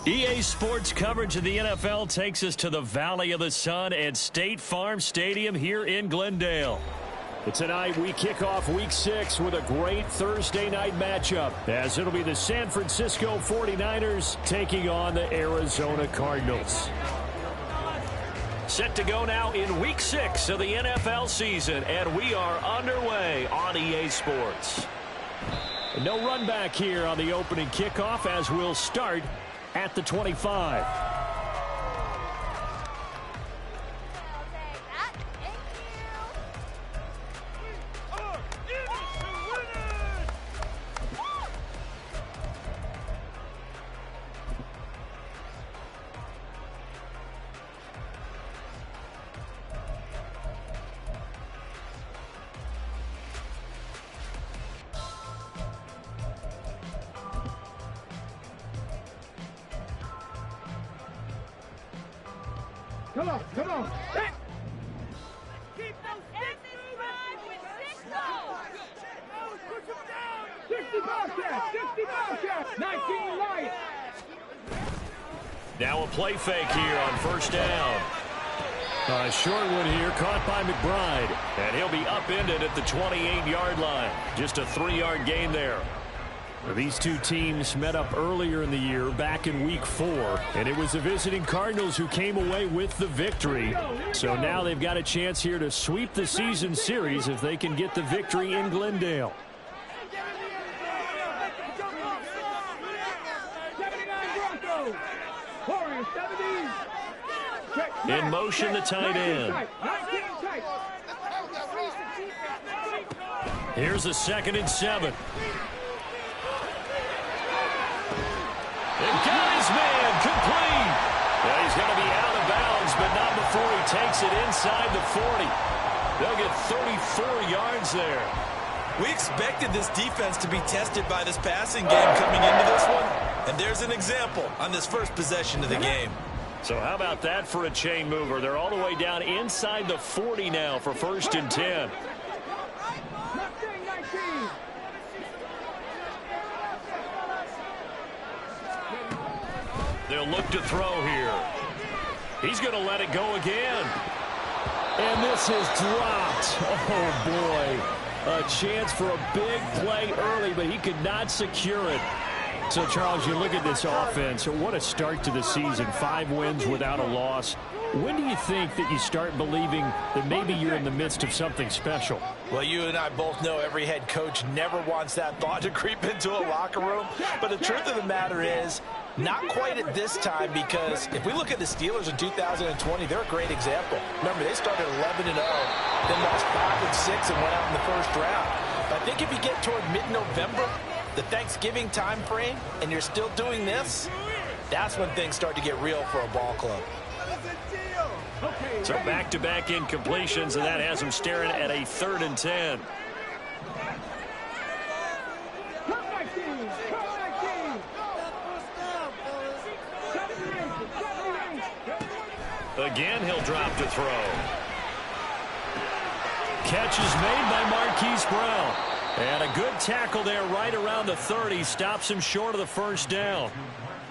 EA Sports coverage of the NFL takes us to the Valley of the Sun at State Farm Stadium here in Glendale. Tonight we kick off Week 6 with a great Thursday night matchup, as it'll be the San Francisco 49ers taking on the Arizona Cardinals. Set to go now in Week 6 of the NFL season, and we are underway on EA Sports. No run back here on the opening kickoff, as we'll start at the 25. Come on, come on. Keep those sticks with 6 Push them down. 60 Bobcats, 60 Bobcats. 19 Lions. Now a play fake here on first down. Short one here, caught by McBride. And he'll be upended at the 28-yard line. Just a 3-yard gain there. These two teams met up earlier in the year, back in Week 4, and it was the visiting Cardinals who came away with the victory. So now they've got a chance here to sweep the season series if they can get the victory in Glendale. In motion, the tight end. Here's a 2nd and 7. And got his man complete. Well, he's going to be out of bounds, but not before he takes it inside the 40. They'll get 34 yards there. We expected this defense to be tested by this passing game coming into this one, and there's an example on this first possession of the game. So how about that for a chain mover? They're all the way down inside the 40 now for 1st and 10. They'll look to throw here. He's going to let it go again. And this is dropped. Oh, boy. A chance for a big play early, but he could not secure it. So, Charles, you look at this offense. What a start to the season. 5 wins without a loss. When do you think that you start believing that maybe you're in the midst of something special? Well, you and I both know every head coach never wants that thought to creep into a locker room. But the truth of the matter is, not quite at this time, because if we look at the Steelers in 2020, they're a great example. Remember, they started 11-0, then lost 5-6 and went out in the first round. But I think if you get toward mid-November, the Thanksgiving time frame, and you're still doing this, that's when things start to get real for a ball club. So back-to-back incompletions, and that has him staring at a 3rd and 10. Again, he'll drop to throw. Catch is made by Marquise Brown. And a good tackle there right around the 30. Stops him short of the first down.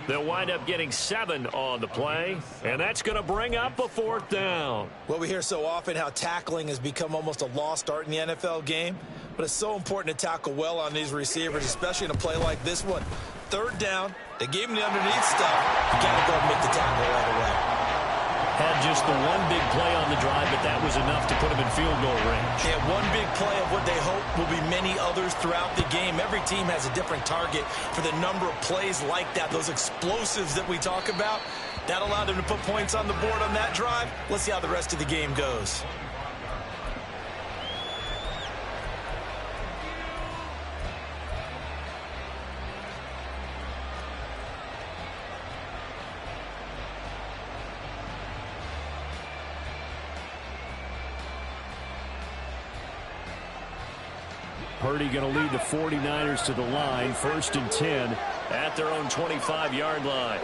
They'll wind up getting 7 on the play. And that's going to bring up a 4th down. Well, we hear so often how tackling has become almost a lost art in the NFL game. But it's so important to tackle well on these receivers, especially in a play like this one. 3rd down. They gave him the underneath stuff. You got to go and make the tackle right away. Had just the one big play on the drive, but that was enough to put him in field goal range. Yeah, one big play of what they hope will be many others throughout the game. Every team has a different target for the number of plays like that, those explosives that we talk about. That allowed them to put points on the board on that drive. Let's see how the rest of the game goes. Purdy going to lead the 49ers to the line. 1st and 10 at their own 25-yard line.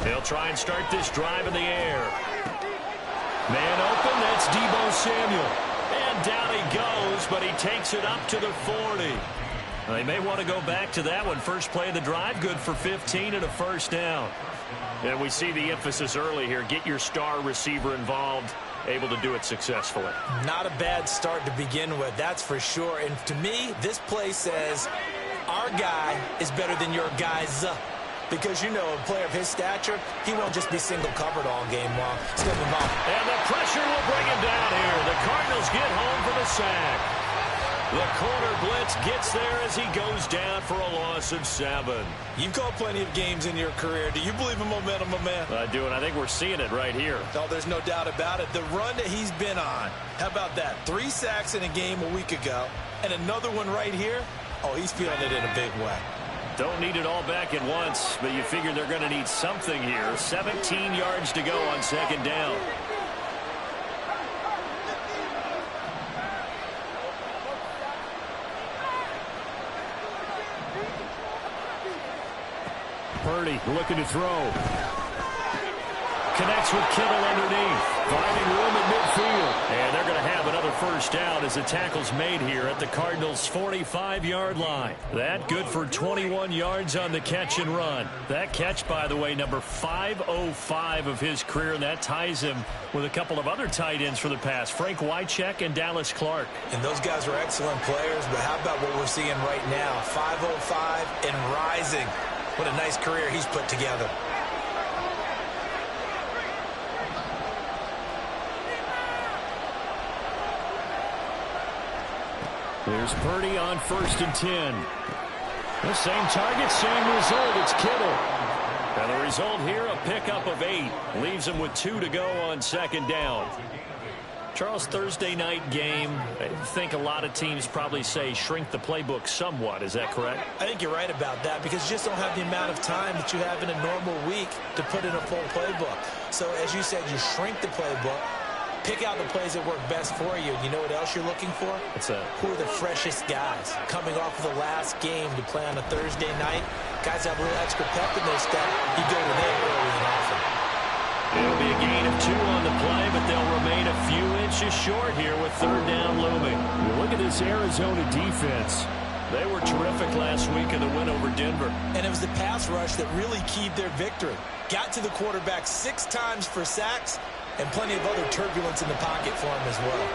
They'll try and start this drive in the air. Man open, that's Deebo Samuel. And down he goes, but he takes it up to the 40. They may want to go back to that one. First play of the drive, good for 15 and a 1st down. And we see the emphasis early here. Get your star receiver involved, able to do it successfully. Not a bad start to begin with, that's for sure. And to me, this play says our guy is better than your guys. Because, you know, a player of his stature, he won't just be single covered all game long. Still involved. And the pressure will bring him down here. The Cardinals get home for the sack. The corner blitz gets there as he goes down for a loss of 7. You've called plenty of games in your career. Do you believe in momentum, my man? I do, and I think we're seeing it right here. Oh, there's no doubt about it. The run that he's been on. How about that? 3 sacks in a game a week ago, and another one right here. Oh, he's feeling it in a big way. Don't need it all back at once, but you figure they're going to need something here. 17 yards to go on 2nd down. Purdy looking to throw. Connects with Kittle underneath. Finding room at midfield. And they're going to have another 1st down as the tackle's made here at the Cardinals' 45-yard line. That good for 21 yards on the catch and run. That catch, by the way, number 505 of his career, and that ties him with a couple of other tight ends for the pass, Frank Wycheck and Dallas Clark. And those guys are excellent players, but how about what we're seeing right now? 505 and rising. What a nice career he's put together. There's Purdy on 1st and 10. The same target, same result. It's Kittle. And the result here, a pickup of 8. Leaves him with 2 to go on 2nd down. Charles, Thursday night game, I think a lot of teams probably say shrink the playbook somewhat. Is that correct? I think you're right about that because you just don't have the amount of time that you have in a normal week to put in a full playbook. So, as you said, you shrink the playbook, pick out the plays that work best for you. You know what else you're looking for? What's that? Who are the freshest guys coming off of the last game to play on a Thursday night? Guys have a little extra pep in their step. You go to them early and often. It'll be a gain of 2 on the play, but they'll remain a few inches short here with 3rd down looming. Look at this Arizona defense. They were terrific last week in the win over Denver. And it was the pass rush that really keyed their victory. Got to the quarterback 6 times for sacks and plenty of other turbulence in the pocket for him as well.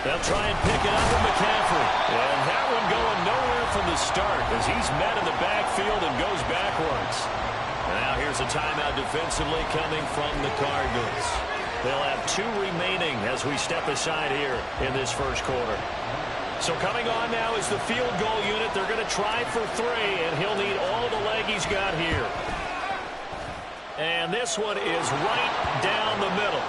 They'll try and pick it up with McCaffrey. And that one going nowhere from the start as he's met in the backfield and goes backwards. Now here's a timeout defensively coming from the Cardinals. They'll have 2 remaining as we step aside here in this 1st quarter. So coming on now is the field goal unit. They're going to try for 3, and he'll need all the leg he's got here. And this one is right down the middle.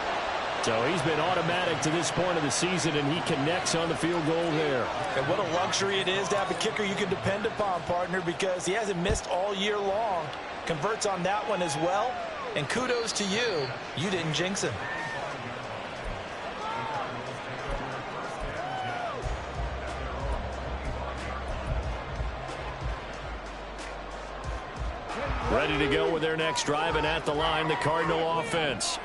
So he's been automatic to this point of the season, and he connects on the field goal there. And what a luxury it is to have a kicker you can depend upon, partner, because he hasn't missed all year long. Converts on that one as well. And kudos to you. You didn't jinx him. Ready to go with their next drive, and at the line, the Cardinal offense.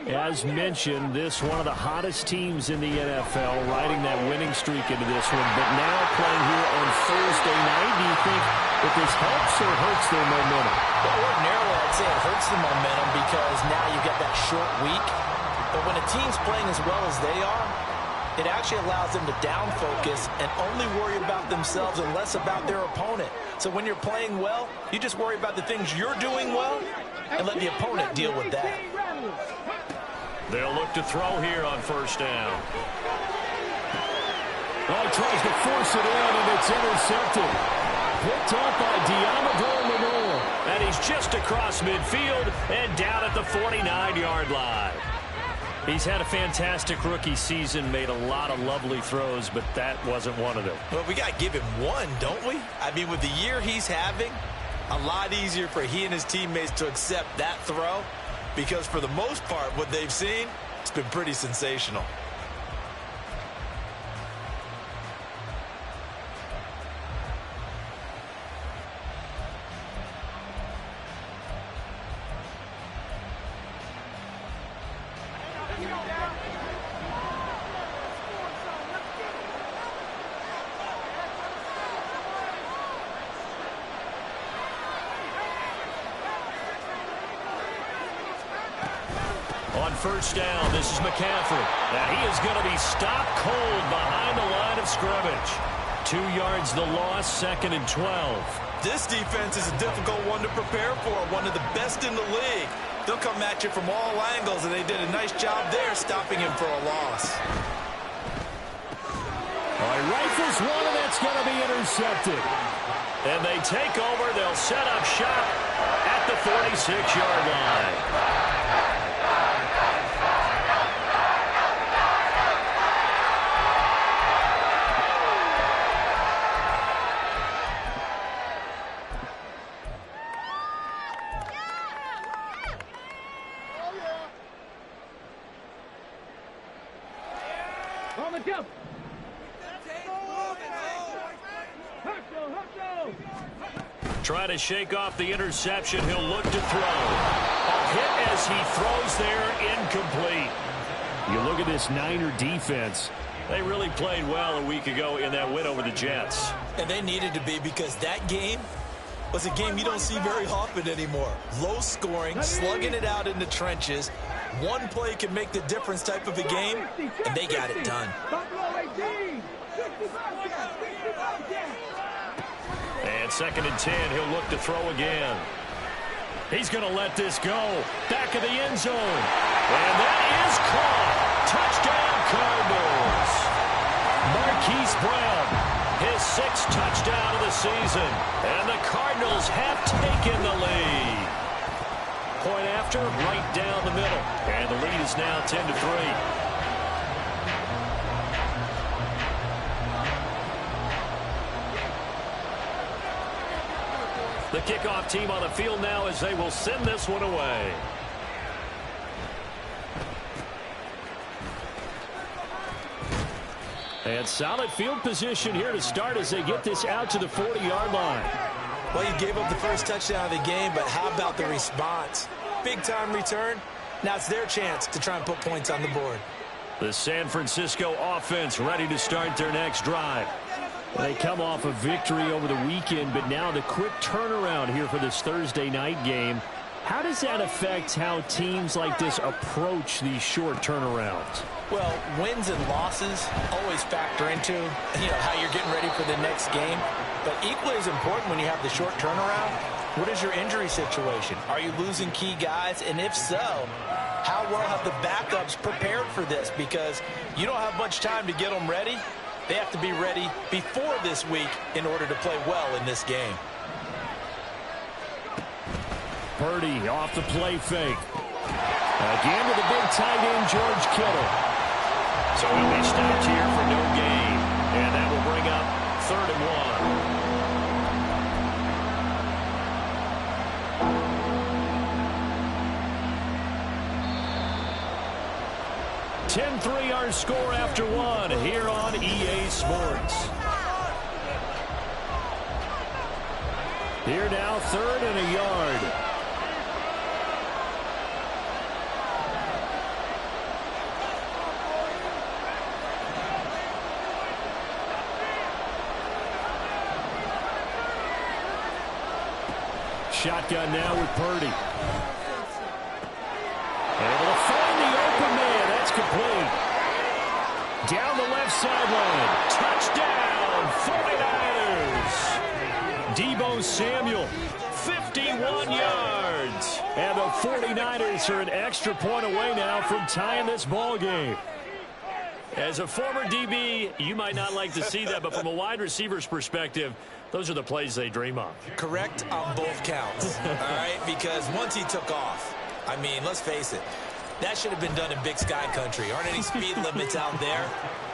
As mentioned, this one of the hottest teams in the NFL, riding that winning streak into this one, but now playing here on Thursday night. Do you think that this helps or hurts their momentum? Well, ordinarily, I'd say it hurts the momentum because now you get that short week. But when a team's playing as well as they are, it actually allows them to down focus and only worry about themselves and less about their opponent. So when you're playing well, you just worry about the things you're doing well and let the opponent deal with that. They'll look to throw here on first down. Oh, he tries to force it in, and it's intercepted. Picked up by Diamador Lenore. And he's just across midfield and down at the 49-yard line. He's had a fantastic rookie season, made a lot of lovely throws, but that wasn't one of them. Well, we got to give him one, don't we? I mean, with the year he's having, a lot easier for he and his teammates to accept that throw because for the most part, what they've seen, it's been pretty sensational. On first down, this is McCaffrey. And he is going to be stopped cold behind the line of scrimmage. 2 yards the loss, 2nd and 12. This defense is a difficult one to prepare for, one of the best in the league. They'll come at you from all angles, and they did a nice job there stopping him for a loss. All right, rifles one, and that's going to be intercepted. And they take over. They'll set up shop at the 46-yard line. On the jump. Trying to shake off the interception. He'll look to throw. A hit as he throws there, incomplete. You look at this Niner defense. They really played well a week ago in that win over the Jets. And they needed to be because that game was a game you don't see very often anymore. Low scoring, slugging it out in the trenches. One play can make the difference type of a game, and they got it done. And 2nd and 10, he'll look to throw again. He's going to let this go. Back of the end zone. And that is caught. Touchdown, Cardinals. Marquise Brown, his 6th touchdown of the season. And the Cardinals have taken the lead. Point after, right down the middle. And the lead is now 10-3. The kickoff team on the field now as they will send this one away. And solid field position here to start as they get this out to the 40-yard line. Well, you gave up the first touchdown of the game, but how about the response? Big-time return. Now it's their chance to try and put points on the board. The San Francisco offense ready to start their next drive. They come off a victory over the weekend, but now the quick turnaround here for this Thursday night game. How does that affect how teams like this approach these short turnarounds? Well, wins and losses always factor into, how you're getting ready for the next game. But equally as important when you have the short turnaround, what is your injury situation? Are you losing key guys? And if so, how well have the backups prepared for this? Because you don't have much time to get them ready. They have to be ready before this week in order to play well in this game. Purdy off the play fake. Again to the big tight end, George Kittle. So he'll be stopped here for no gain. And that will bring up 3rd and 1. 10-3 our score after 1 here on EA Sports. Here now, 3rd and a yard. Shotgun now with Purdy. Able to find the open man. That's complete. Down the left sideline. Touchdown, 49ers. Deebo Samuel, 51 yards. And the 49ers are an extra point away now from tying this ball game. As a former DB, you might not like to see that, but from a wide receiver's perspective, those are the plays they dream of. Correct on both counts, all right? Because once he took off, I mean, let's face it, that should have been done in Big Sky country. Aren't any speed limits out there?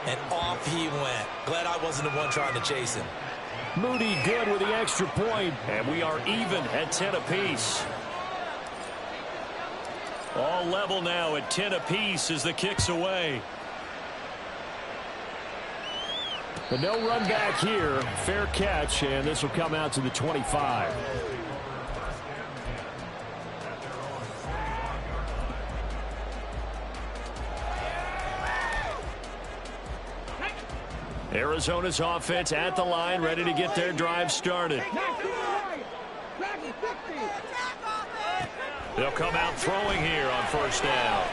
And off he went. Glad I wasn't the one trying to chase him. Moody good with the extra point, and we are even at 10 apiece. All level now at 10 apiece as the kick's away. But no run back here. Fair catch, and this will come out to the 25. Arizona's offense at the line, ready to get their drive started. They'll come out throwing here on 1st down.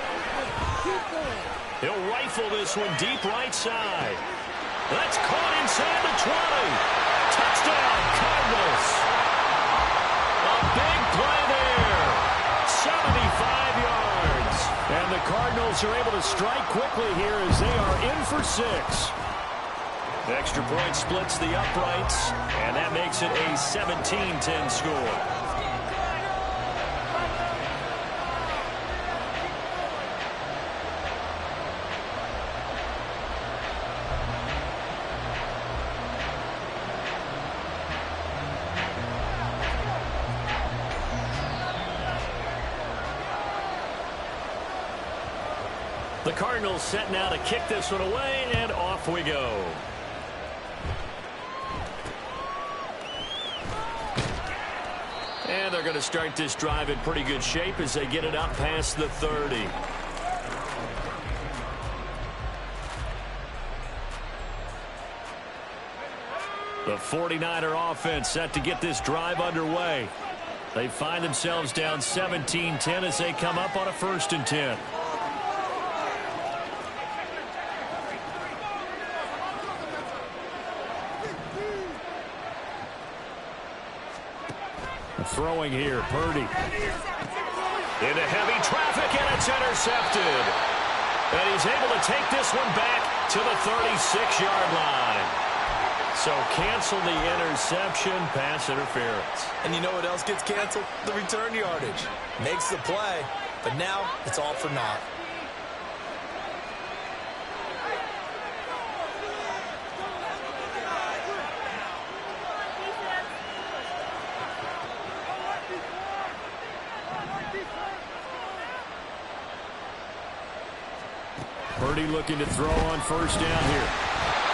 He'll rifle this one deep right side. That's caught inside the 20. Touchdown, Cardinals. A big play there. 75 yards. And the Cardinals are able to strike quickly here as they are in for 6. The extra point splits the uprights, and that makes it a 17-10 score. The Cardinals set now to kick this one away, and off we go. And they're going to start this drive in pretty good shape as they get it up past the 30. The 49er offense set to get this drive underway. They find themselves down 17-10 as they come up on a 1st and 10. Throwing here, Purdy. Into heavy traffic, and it's intercepted. And he's able to take this one back to the 36-yard line. So cancel the interception, pass interference. And you know what else gets canceled? The return yardage. Makes the play, but now it's all for naught. Purdy looking to throw on 1st down here.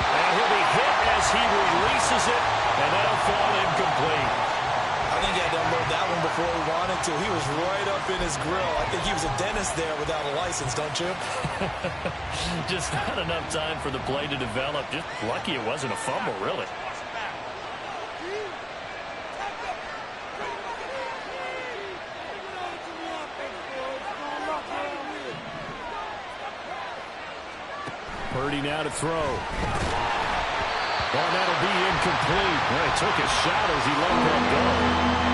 And he'll be hit as he releases it, and that'll fall incomplete. I think he had to unload that one before he wanted to. He was right up in his grill. I think he was a dentist there without a license, don't you? Just not enough time for the play to develop. Just lucky it wasn't a fumble, really. Purdy now to throw. Well, that'll be incomplete. Well, he took a shot as he let that go.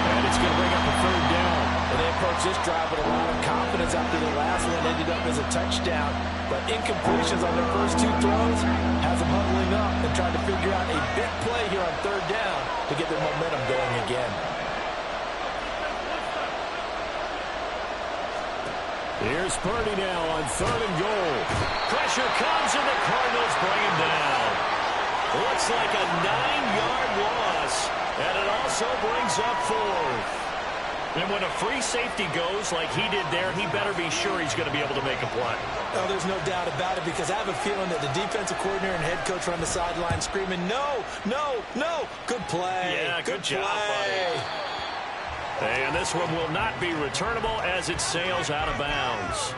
And it's going to bring up a 3rd down. And they approach this drive with a lot of confidence after the last one ended up as a touchdown. But incompletions on their first 2 throws has them huddling up and trying to figure out a big play here on 3rd down to get their momentum going again. Here's Purdy now on 3rd and goal. Pressure comes, and the Cardinals bring him down. Looks like a 9-yard loss, and it also brings up 4th. And when a free safety goes like he did there, he better be sure he's going to be able to make a play. Oh, there's no doubt about it, because I have a feeling that the defensive coordinator and head coach are on the sideline screaming, no, no, no. Good play. Yeah, good job, buddy. And this one will not be returnable as it sails out of bounds.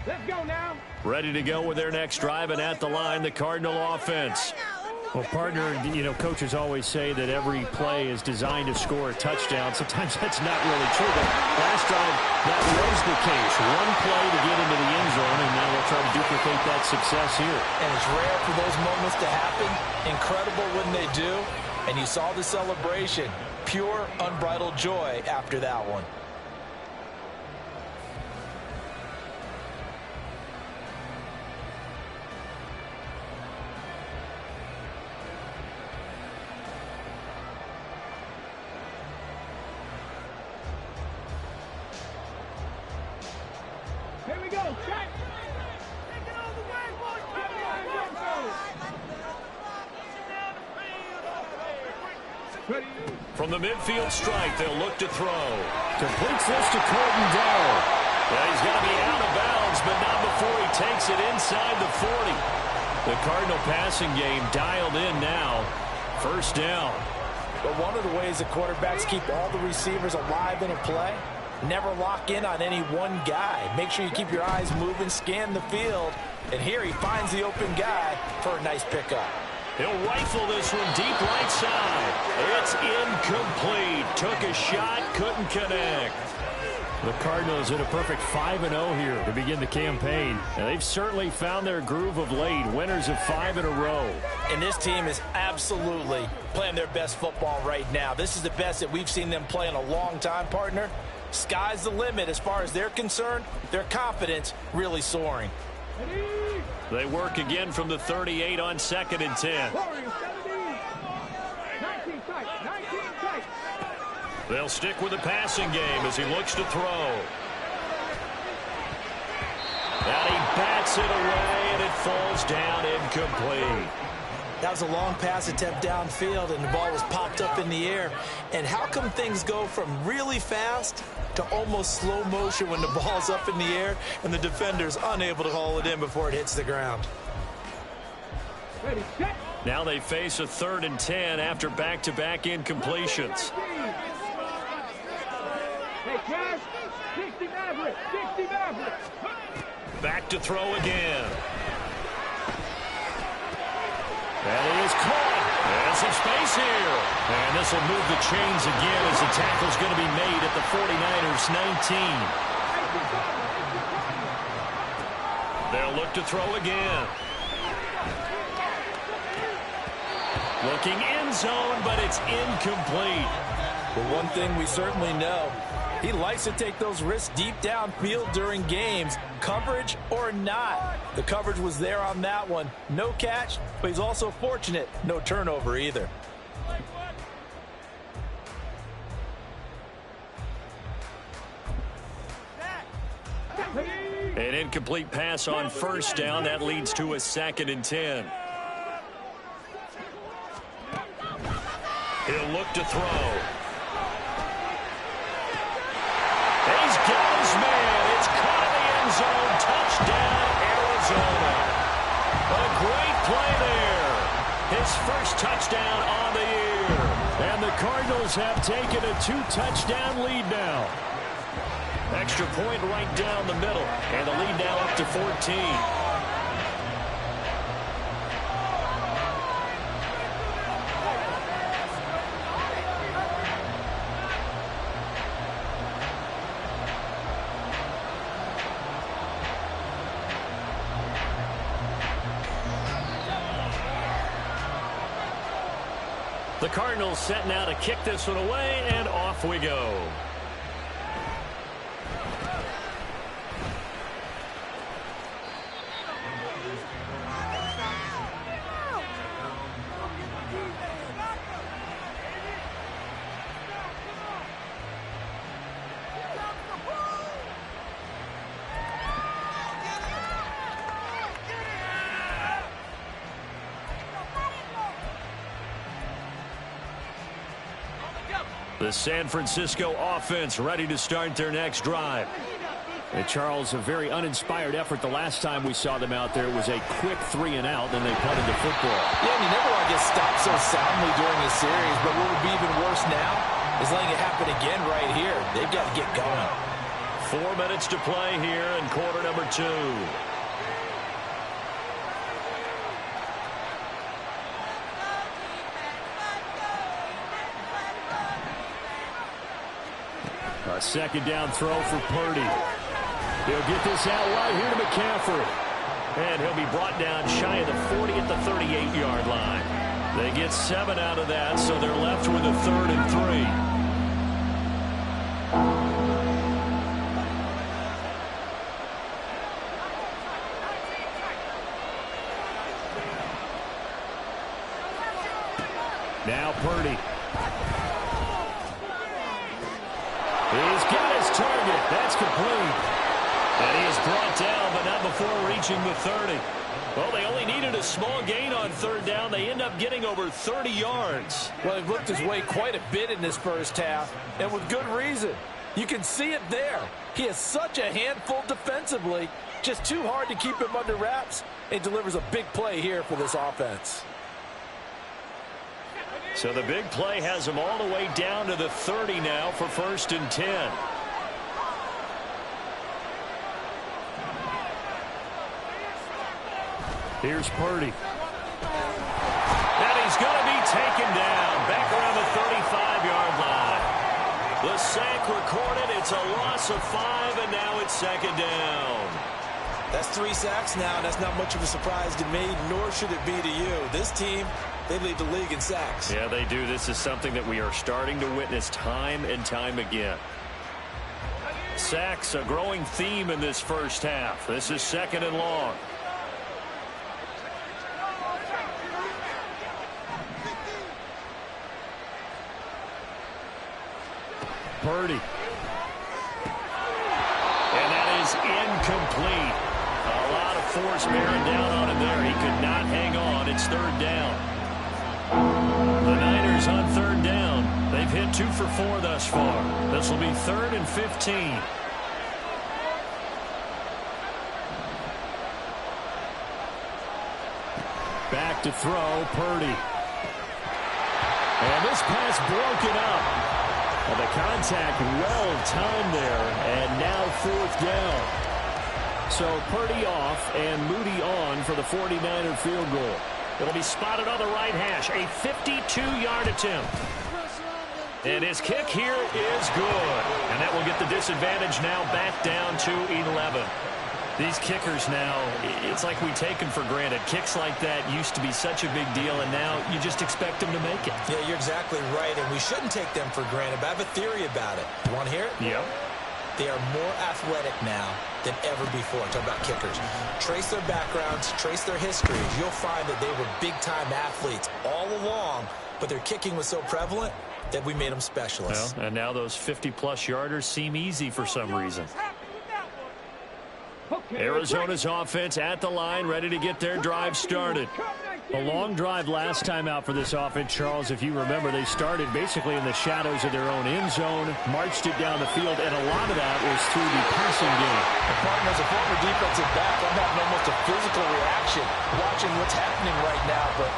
Let's go now. Ready to go with their next drive, and at the line, the Cardinal offense. Well, partner, coaches always say that every play is designed to score a touchdown. Sometimes that's not really true, but last drive, that was the case. One play to get into the end zone, and now they'll try to duplicate that success here. And it's rare for those moments to happen. Incredible when they do. And you saw the celebration. Pure, unbridled joy after that one. Here we go. Check. Take it all the way, boys. From the midfield stripe, they'll look to throw. Completes this to Corden Dowell. Yeah, he's got to be out of bounds, but not before he takes it inside the 40. The Cardinal passing game dialed in now. 1st down. But one of the ways the quarterbacks keep all the receivers alive in a play, never lock in on any one guy. Make sure you keep your eyes moving, scan the field. And here he finds the open guy for a nice pickup. He'll rifle this one deep right side. It's incomplete. Took a shot, couldn't connect. The Cardinals in a perfect 5-0 here to begin the campaign. And they've certainly found their groove of late. Winners of 5 in a row. And this team is absolutely playing their best football right now. This is the best that we've seen them play in a long time, partner. Sky's the limit as far as they're concerned. Their confidence really soaring. They work again from the 38 on 2nd and 10. 19 tight. 19 tight. They'll stick with the passing game as he looks to throw. And he bats it away, and it falls down incomplete. That was a long pass attempt downfield, and the ball was popped up in the air. And how come things go from really fast to almost slow motion when the ball's up in the air and the defender's unable to haul it in before it hits the ground? Ready, set. Now they face a 3rd and 10 after back-to-back incompletions. Hey, Cash. 60 Maverick. 60 Maverick. Back to throw again. And he is caught. There's some space here. And this will move the chains again as the tackle's going to be made at the 49ers 19. They'll look to throw again. Looking end zone, but it's incomplete. But one thing we certainly know, he likes to take those risks deep downfield during games, coverage or not. The coverage was there on that one. No catch, but he's also fortunate. No turnover either. An incomplete pass on 1st down. That leads to a 2nd and 10. He'll look to throw. He's got his man. It's caught in the end zone. Touchdown, Arizona. A great play there. His first touchdown on the year. And the Cardinals have taken a 2-touchdown lead now. Extra point right down the middle. And the lead now up to 14. The Cardinals set now to kick this one away, and off we go. The San Francisco offense ready to start their next drive. And Charles, a very uninspired effort the last time we saw them out there. It was a quick 3-and-out, then they punted the football. Yeah, and you never want to get stopped so soundly during a series, but what would be even worse now is letting it happen again right here. They've got to get going. 4 minutes to play here in quarter number 2. A second down throw for Purdy. He'll get this out wide here to McCaffrey. And he'll be brought down shy of the 40 at the 38-yard line. They get 7 out of that, so they're left with a 3rd and 3. Now Purdy. He's got his target. That's complete. And he is brought down, but not before reaching the 30. Well, they only needed a small gain on 3rd down. They end up getting over 30 yards. Well, he looked his way quite a bit in this first half, and with good reason. You can see it there. He is such a handful defensively. Just too hard to keep him under wraps. He delivers a big play here for this offense. So the big play has them all the way down to the 30 now for 1st and 10. Here's Purdy. And he's going to be taken down back around the 35-yard line. The sack recorded. It's a loss of 5, and now it's 2nd down. That's 3 sacks now. That's not much of a surprise to me, nor should it be to you. This team, they lead the league in sacks. Yeah, they do. This is something that we are starting to witness time and time again. Sacks, a growing theme in this first half. This is 2nd and long. Purdy. And that is incomplete. A lot of force bearing down on him there. He could not hang on. It's 3rd down. The Niners on 3rd down. They've hit 2 for 4 thus far. This will be 3rd and 15. Back to throw, Purdy. And this pass broken up. Well, the contact well timed there, and now 4th down. So Purdy off and Moody on for the 49er field goal. It'll be spotted on the right hash. A 52-yard attempt. And his kick here is good. And that will get the disadvantage now back down to 11. These kickers now, it's like we take them for granted. Kicks like that used to be such a big deal, and now you just expect them to make it. Yeah, you're exactly right, and we shouldn't take them for granted, but I have a theory about it. You want to hear it? Yep. They are more athletic now than ever before. Talk about kickers. Trace their backgrounds, trace their histories. You'll find that they were big-time athletes all along, but their kicking was so prevalent that we made them specialists. Well, and now those 50-plus yarders seem easy for some reason. Arizona's offense at the line, ready to get their drive started. A long drive last time out for this offense, Charles. If you remember, they started basically in the shadows of their own end zone, marched it down the field, and a lot of that was through the passing game. Partner, as a former defensive back, I'm having almost a physical reaction watching what's happening right now, but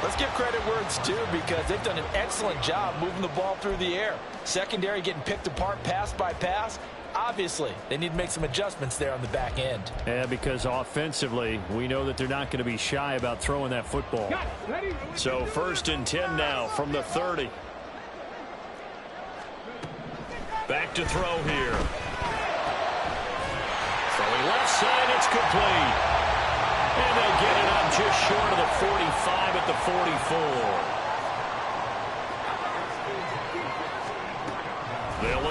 let's give credit where it's due because they've done an excellent job moving the ball through the air. Secondary getting picked apart pass by pass. Obviously, they need to make some adjustments there on the back end. Yeah, because offensively, we know that they're not going to be shy about throwing that football. So 1st and 10 now from the 30. Back to throw here. Throwing left side, it's complete. And they'll get it up just short of the 45 at the 44.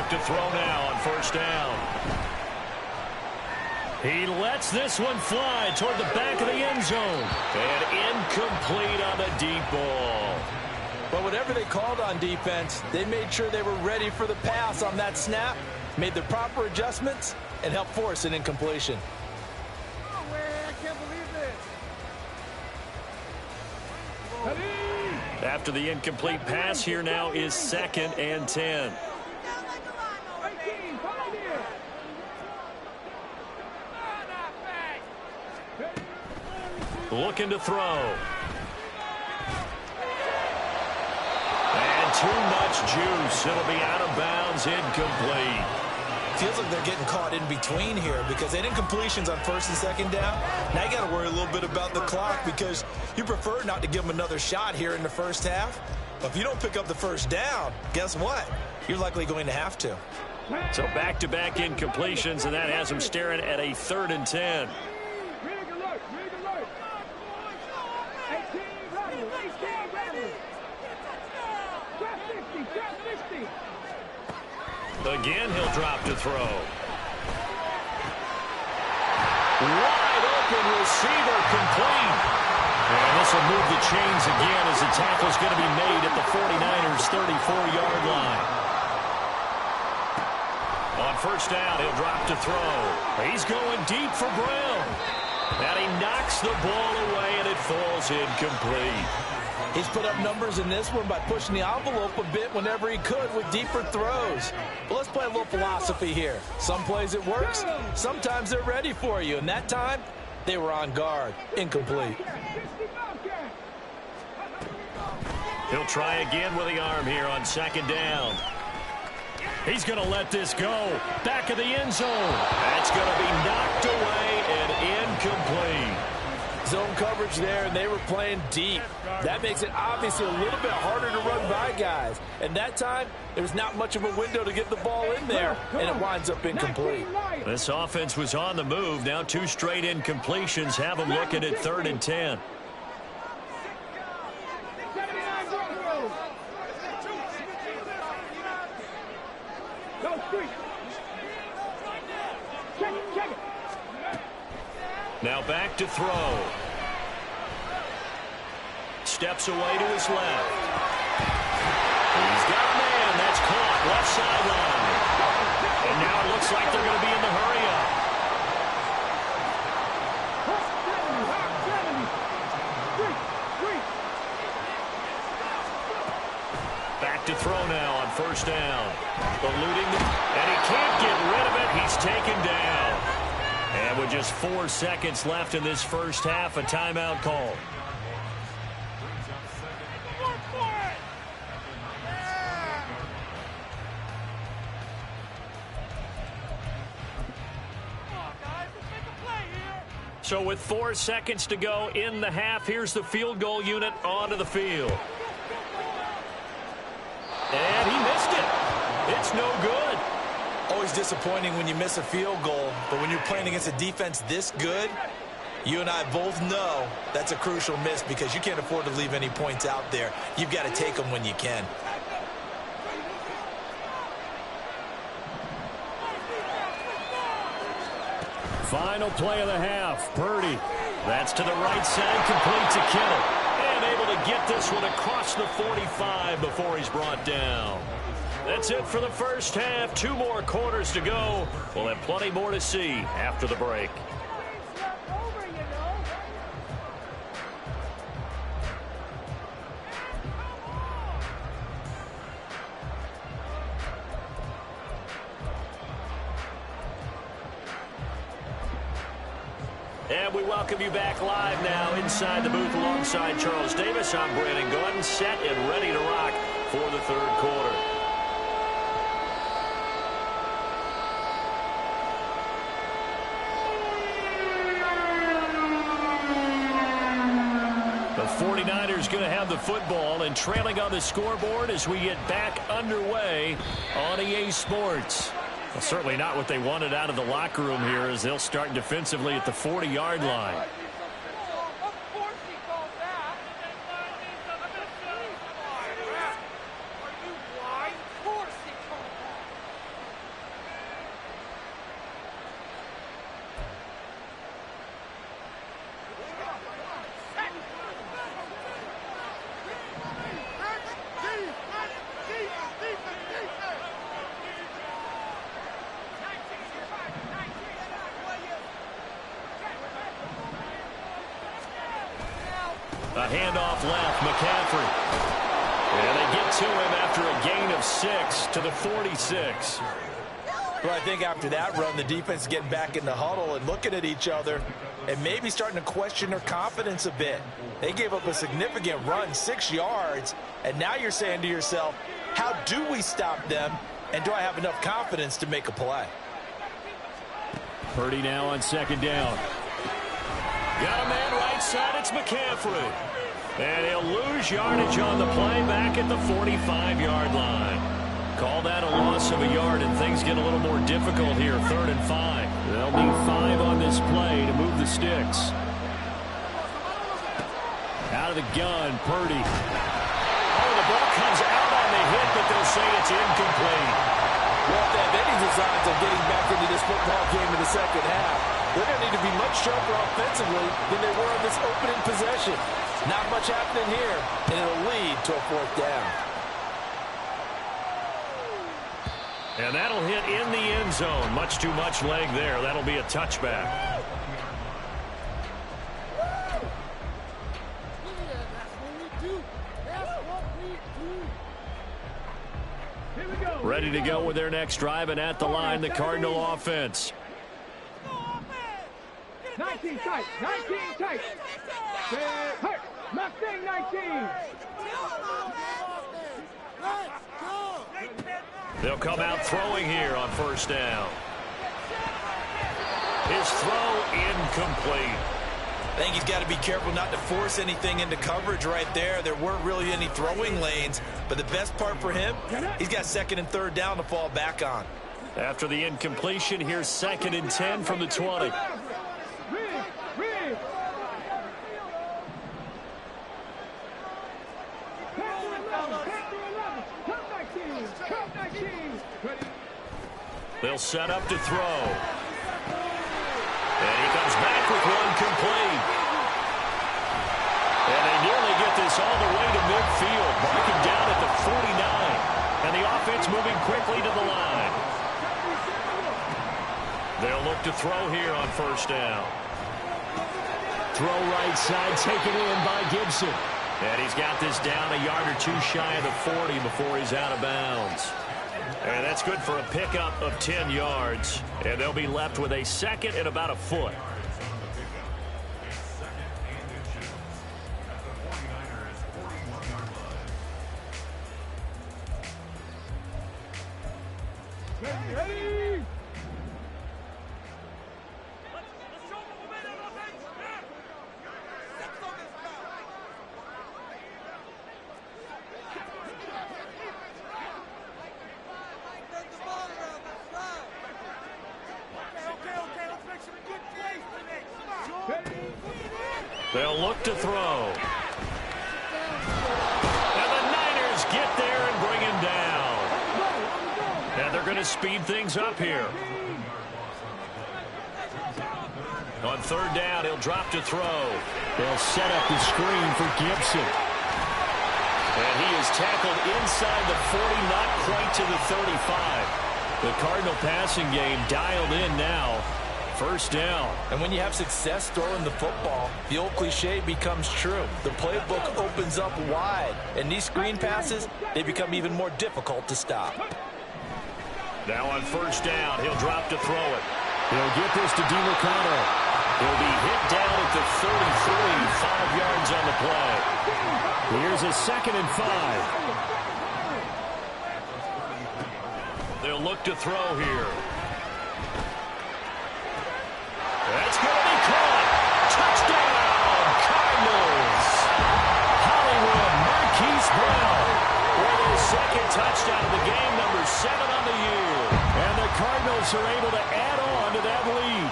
look to throw now on first down. He lets this one fly toward the back of the end zone. And incomplete on the deep ball. But whatever they called on defense, they made sure they were ready for the pass on that snap, made the proper adjustments, and helped force an incompletion. Oh, man, I can't believe this. After the incomplete pass, here now is 2nd and 10. 18, come on here. Looking to throw. And too much juice. It'll be out of bounds, incomplete. Feels like they're getting caught in between here because they had incompletions on 1st and 2nd down. Now you got to worry a little bit about the clock because you prefer not to give them another shot here in the first half. But if you don't pick up the first down, guess what? You're likely going to have to. So back-to-back incompletions, and that has them staring at a 3rd and 10. Rig alert, rig alert. 18, ready, 18, ready. Trap 50, trap 50. Again, he'll drop to throw. Wide open receiver, complete. And this will move the chains again as the tackle is going to be made at the 49ers' 34-yard line. On first down, he'll drop to throw. He's going deep for Brown. And he knocks the ball away, and it falls incomplete. He's put up numbers in this one by pushing the envelope a bit whenever he could with deeper throws. But let's play a little philosophy here. Some plays it works. Sometimes they're ready for you. And that time, they were on guard. Incomplete. He'll try again with the arm here on 2nd down. He's going to let this go. Back of the end zone. That's going to be knocked away and incomplete. Zone coverage there, and they were playing deep. That makes it obviously a little bit harder to run by guys. And that time, there's not much of a window to get the ball in there, and it winds up incomplete. This offense was on the move. Now 2 straight incompletions have them looking at 3rd and 10. Now back to throw. Steps away to his left. He's got a man. That's caught. Left sideline. And now it looks like they're going to be in the hurry-up. Back to throw now on first down. Eluding, and he can't get rid of it. He's taken down. And with just 4 seconds left in this first half, a timeout call. So with 4 seconds to go in the half, here's the field goal unit onto the field. And he missed it. It's no good. Always disappointing when you miss a field goal, but when you're playing against a defense this good, you and I both know that's a crucial miss because you can't afford to leave any points out there. You've got to take them when you can. Final play of the half. Purdy. That's to the right side, complete to Kittle. And able to get this one across the 45 before he's brought down. That's it for the first half. 2 more quarters to go. We'll have plenty more to see after the break. And we welcome you back live now inside the booth alongside Charles Davis. I'm Brandon Gordon, set and ready to rock for the 3rd quarter. The 49ers going to have the football and trailing on the scoreboard as we get back underway on EA Sports. Well, certainly not what they wanted out of the locker room here as they'll start defensively at the 40-yard line. left. McCaffrey. And they get to him after a gain of 6 to the 46. Well, I think after that run, the defense is getting back in the huddle and looking at each other and maybe starting to question their confidence a bit. They gave up a significant run, 6 yards, and now you're saying to yourself, how do we stop them, and do I have enough confidence to make a play? Purdy now on second down. Got a man right side. It's McCaffrey. And he'll lose yardage on the play back at the 45-yard line. Call that a loss of a yard, and things get a little more difficult here. 3rd and 5. They'll need 5 on this play to move the sticks. Out of the gun, Purdy. Oh, the ball comes out on the hit, but they'll say it's incomplete. Well, if they have any designs of getting back into this football game in the second half, they're going to need to be much sharper offensively than they were on this opening possession. Not much happening here, and it'll lead to a 4th down. And that'll hit in the end zone. Much too much leg there. That'll be a touchback. Ready to go with their next drive, and at the line, the Cardinal offense. 19 tight, 19 tight. Hurt, Mustang 19. They'll come out throwing here on 1st down. His throw incomplete. I think he's got to be careful not to force anything into coverage right there. There weren't really any throwing lanes, but the best part for him, he's got 2nd and 3rd down to fall back on. After the incompletion, here's 2nd and 10 from the 20. They'll set up to throw. And he comes back with one complete. And they nearly get this all the way to midfield, marking down at the 49. And the offense moving quickly to the line. They'll look to throw here on 1st down. Throw right side, taken in by Gibson. And he's got this down a yard or 2 shy of the 40 before he's out of bounds. And that's good for a pickup of 10 yards. And they'll be left with a 2nd and about a foot. Ready. They'll look to throw. And the Niners get there and bring him down. And they're going to speed things up here. On 3rd down, he'll drop to throw. They'll set up the screen for Gibson. And he is tackled inside the 40, not quite to the 35. The Cardinal passing game dialed in now. 1st down. And when you have success throwing the football, the old cliche becomes true. The playbook opens up wide, and these screen passes, they become even more difficult to stop. Now on 1st down, he'll drop to throw it. He'll get this to DeMarcano. He'll be hit down at the 33, 5 yards on the play. Here's a 2nd and 5. They'll look to throw here. That's going to be caught. Touchdown, Cardinals. Hollywood, Marquise Brown with his 2nd touchdown of the game, number 7 on the year. And the Cardinals are able to add on to that lead.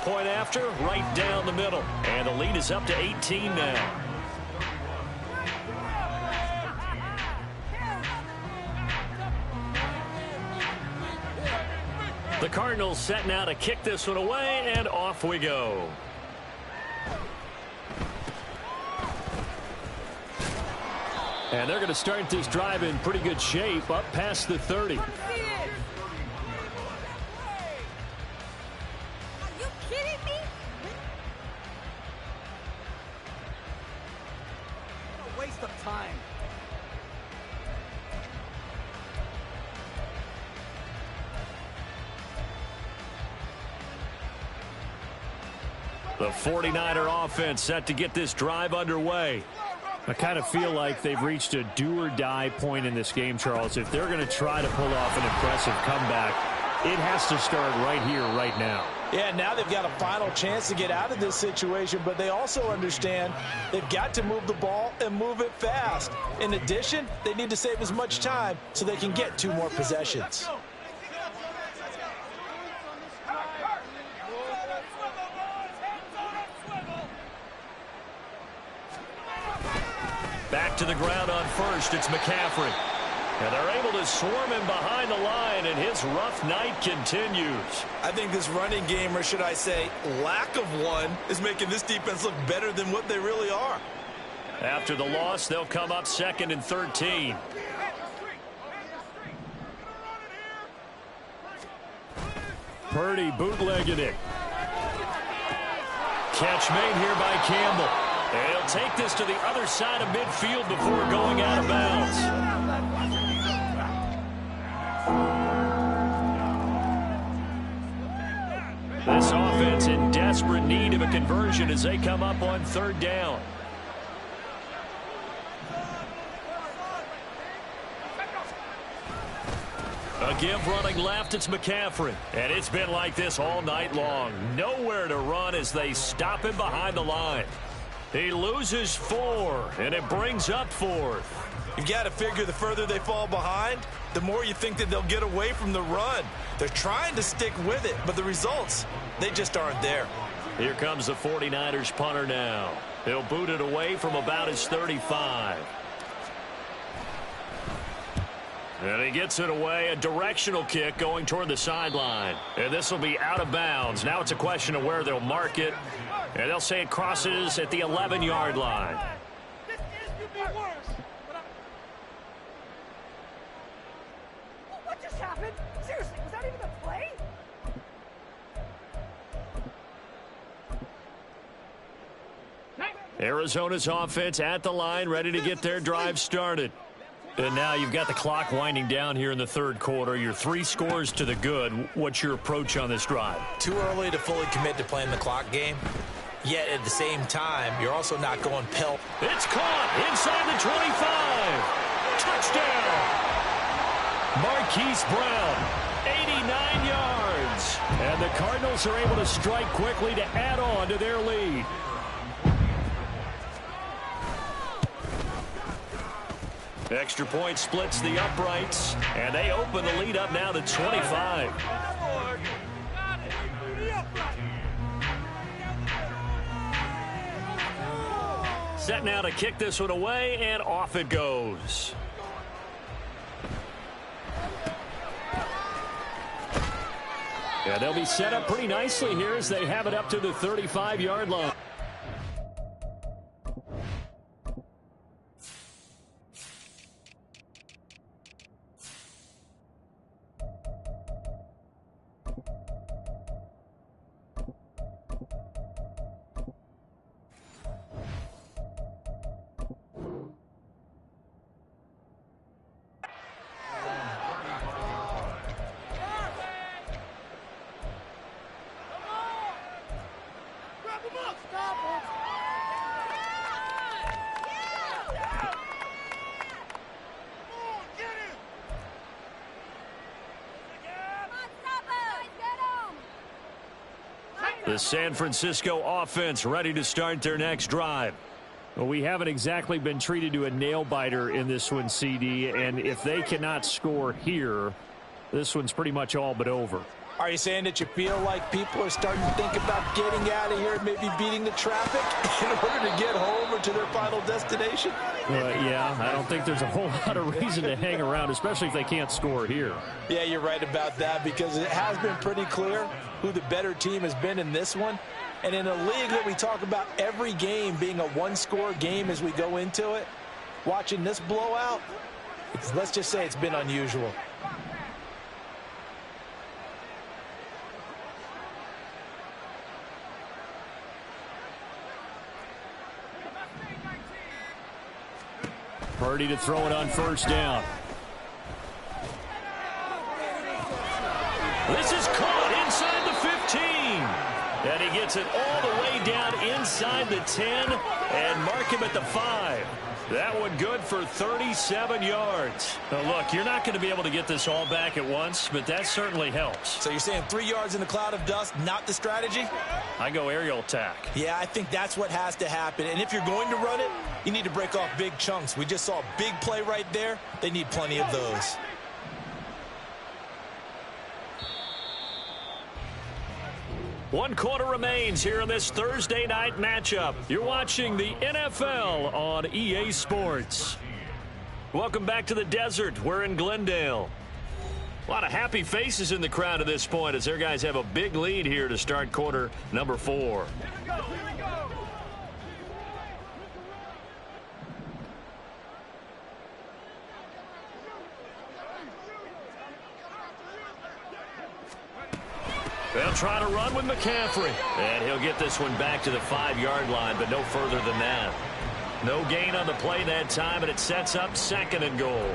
Point after, right down the middle. And the lead is up to 18 now. The Cardinals set now to kick this one away, and off we go. And they're going to start this drive in pretty good shape, up past the 30. Are you kidding me? line. The 49er offense set to get this drive underway. I kind of feel like they've reached a do-or-die point in this game, Charles. If they're going to try to pull off an impressive comeback, it has to start right here, right now. Yeah, now they've got a final chance to get out of this situation, but they also understand they've got to move the ball and move it fast. In addition, they need to save as much time so they can get 2 more possessions. Back to the ground on first, it's McCaffrey. And they're able to swarm him behind the line, and his rough night continues. I think this running game, or should I say lack of one, is making this defense look better than what they really are. After the loss, they'll come up 2nd and 13. Purdy bootlegging it. Catch made here by Campbell. And he'll take this to the other side of midfield before going out of bounds. This offense in desperate need of a conversion as they come up on 3rd down. A give running left, it's McCaffrey. And it's been like this all night long. Nowhere to run as they stop him behind the line. He loses 4, and it brings up 4th. You've got to figure the further they fall behind, the more you think that they'll get away from the run. They're trying to stick with it, but the results, they just aren't there. Here comes the 49ers punter now. He'll boot it away from about his 35. And he gets it away, a directional kick going toward the sideline. And this will be out of bounds. Now it's a question of where they'll mark it. And they'll say it crosses at the 11-yard line. This could be worse. What just happened? Seriously, was that even a play? Arizona's offense at the line, ready to get their drive started. And now you've got the clock winding down here in the 3rd quarter. You're 3 scores to the good. What's your approach on this drive? Too early to fully commit to playing the clock game. Yet at the same time, you're also not going pill. It's caught inside the 25. Touchdown. Marquise Brown, 89 yards. And the Cardinals are able to strike quickly to add on to their lead. Extra point splits the uprights, and they open the lead up now to 25. Set now to kick this one away, and off it goes. Yeah, they'll be set up pretty nicely here as they have it up to the 35-yard line. The San Francisco offense ready to start their next drive. Well, we haven't exactly been treated to a nail-biter in this one, CD, and if they cannot score here, this one's pretty much all but over. Are you saying that you feel like people are starting to think about getting out of here and maybe beating the traffic in order to get home or to their final destination? Yeah, I don't think there's a whole lot of reason to hang around, especially if they can't score here. Yeah, you're right about that because it has been pretty clear who the better team has been in this one. And in a league that we talk about every game being a one-score game as we go into it, watching this blowout, let's just say it's been unusual. Purdy to throw it on first down. This is caught inside the 15. And he gets it all the way down inside the 10 and mark him at the 5. That one good for 37 yards. Now, look, you're not going to be able to get this all back at once, but that certainly helps. So you're saying 3 yards in a cloud of dust, not the strategy? I go aerial attack. Yeah, I think that's what has to happen. And if you're going to run it, you need to break off big chunks. We just saw a big play right there. They need plenty of those. One quarter remains here in this Thursday night matchup. You're watching the NFL on EA Sports. Welcome back to the desert. We're in Glendale. A lot of happy faces in the crowd at this point as their guys have a big lead here to start quarter number 4. They'll try to run with McCaffrey. And he'll get this one back to the 5-yard line, but no further than that. No gain on the play that time, and it sets up 2nd and goal.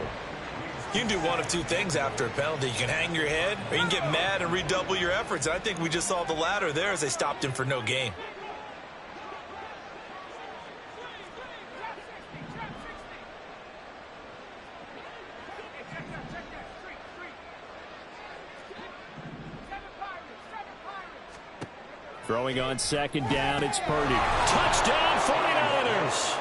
You can do one of two things after a penalty. You can hang your head, or you can get mad and redouble your efforts. I think we just saw the latter there as they stopped him for no gain. Throwing on 2nd down, it's Purdy. Touchdown, 49ers!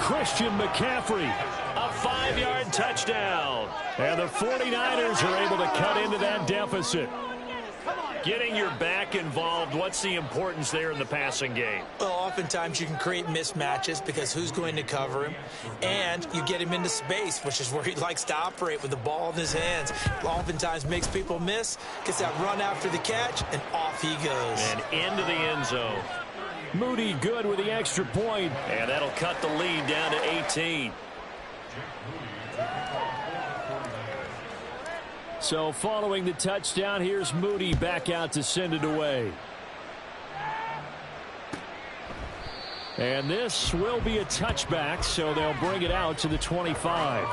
Christian McCaffrey. A 5-yard touchdown. And the 49ers are able to cut into that deficit. Getting your back involved, what's the importance there in the passing game? Well, oftentimes you can create mismatches because who's going to cover him? And you get him into space, which is where he likes to operate with the ball in his hands. Oftentimes makes people miss, gets that run after the catch, and off he goes. And into the end zone. Moody good with the extra point. And that'll cut the lead down to 18. So following the touchdown, here's Moody back out to send it away. And this will be a touchback, so they'll bring it out to the 25.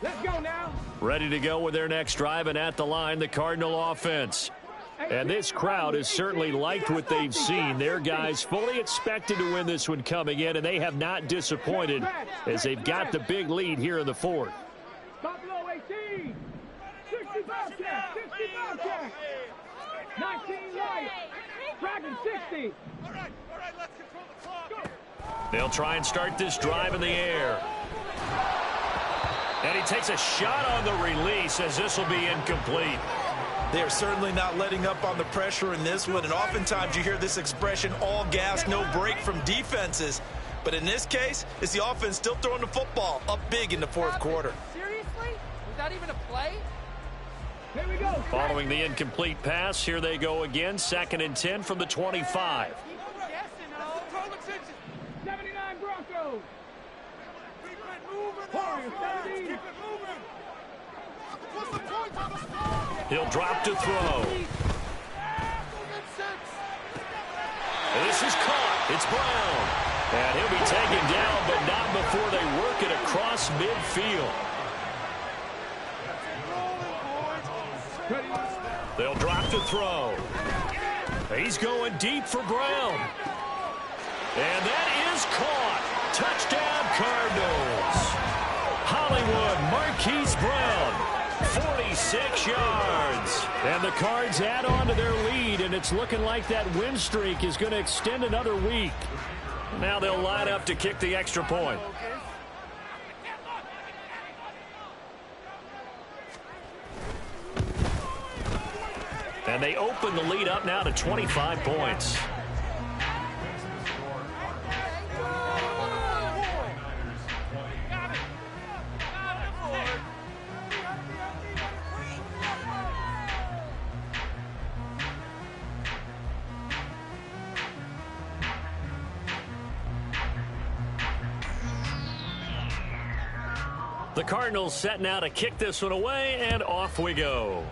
Let's go now. Ready to go with their next drive, and at the line, the Cardinal offense. And this crowd has certainly liked what they've seen. Their guys fully expected to win this one coming in, and they have not disappointed as they've got the big lead here in the 4th. Buffalo 18. 60 Bobcats. 60 Bobcats. 19 Lions. Dragon 60. All right, let's control the clock. They'll try and start this drive in the air. And he takes a shot on the release as this will be incomplete. They are certainly not letting up on the pressure in this one, and oftentimes you hear this expression, all gas, no break from defenses. But in this case, it's the offense still throwing the football up big in the 4th quarter. Seriously? Was that even a play? Here we go. Following the incomplete pass, here they go again, 2nd and 10 from the 25. 79 Broncos. He'll drop to throw. This is caught. It's Brown. And he'll be taken down, but not before they work it across midfield. They'll drop to throw. He's going deep for Brown. And that is caught. Touchdown, Cardinals. Hollywood Marquise Brown, 46 yards. And the Cards add on to their lead, and it's looking like that win streak is going to extend another week. Now they'll line up to kick the extra point. And they open the lead up now to 25 points. The Cardinals set now to kick this one away, and off we go.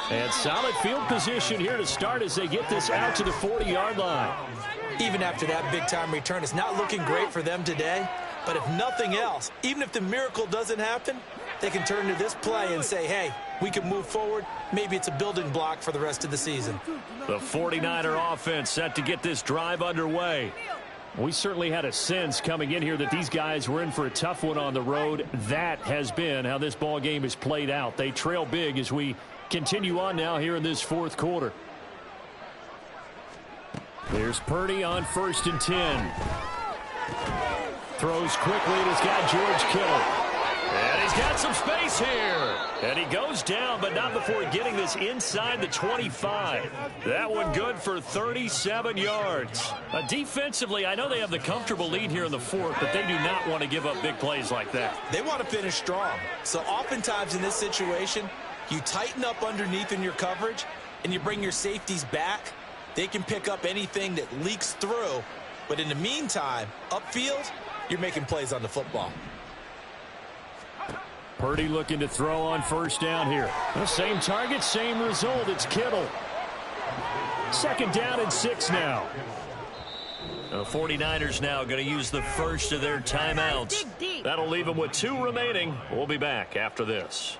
And solid field position here to start as they get this out to the 40-yard line. Even after that big-time return, it's not looking great for them today. But if nothing else, even if the miracle doesn't happen, they can turn to this play and say, hey, we can move forward. Maybe it's a building block for the rest of the season. The 49er offense set to get this drive underway. We certainly had a sense coming in here that these guys were in for a tough one on the road. That has been how this ball game is played out. They trail big as we continue on now here in this fourth quarter. There's Purdy on 1st and 10. Throws quickly, and he's got George Kittle. And he's got some space here. And he goes down, but not before getting this inside the 25. That one good for 37 yards. Defensively, I know they have the comfortable lead here in the fourth, but they do not want to give up big plays like that. They want to finish strong. So oftentimes in this situation, you tighten up underneath in your coverage, and you bring your safeties back. They can pick up anything that leaks through. But in the meantime, upfield, you're making plays on the football. Purdy looking to throw on 1st down here. The same target, same result. It's Kittle. 2nd down and 6 now. The 49ers now going to use the first of their timeouts. That'll leave them with 2 remaining. We'll be back after this.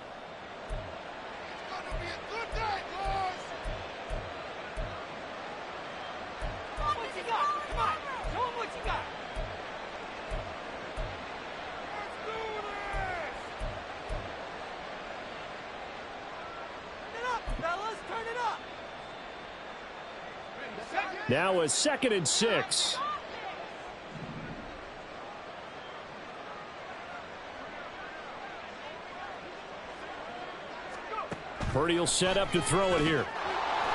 Now a 2nd and 6. Purdy will set up to throw it here.